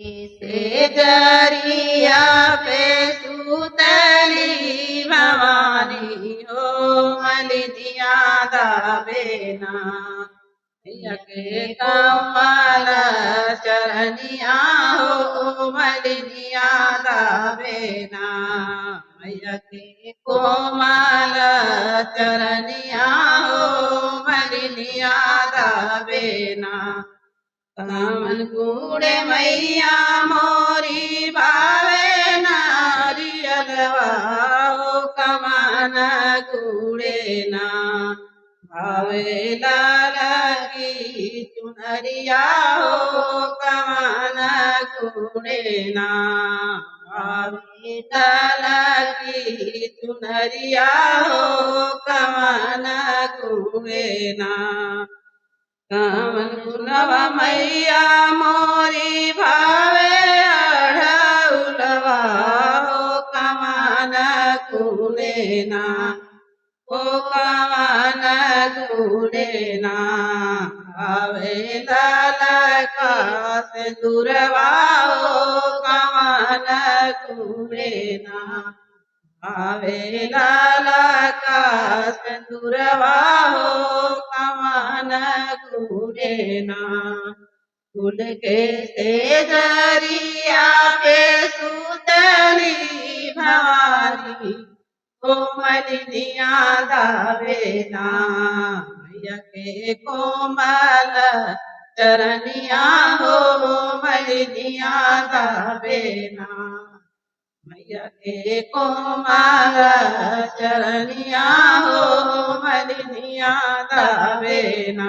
से जरिया पे सुतली भवानी हो मलिनिया दाबेना यके कमल चरनिया हो मलिनिया दाबेना यके कोमल चरनिया हो मलिनिया दाबेना कामन कूड़े मैया मोरी भावे नारियलवा हो कमान कूड़े ना भावे लाल की चुनरिया हो कमान कूड़े ना भावे लाल की चुनरिया हो कमान कूड़े ना कामन गुनवा मैया मोरी भावे अढ़उलवा हो कमान कुनेना हो कमान कुनेना भावे लाल का सिंदूरवा हो कमान कुनेना भावे लाल का सिंदूरवा हो कमान कुरेना फूल के सेजरिया पे सुतली भवानी हो मलिनिया दाबेना यके कोमल चरनिया हो मलिनिया दाबेना मैया के कोमल चरनिया हो मलिनिया दाबेना।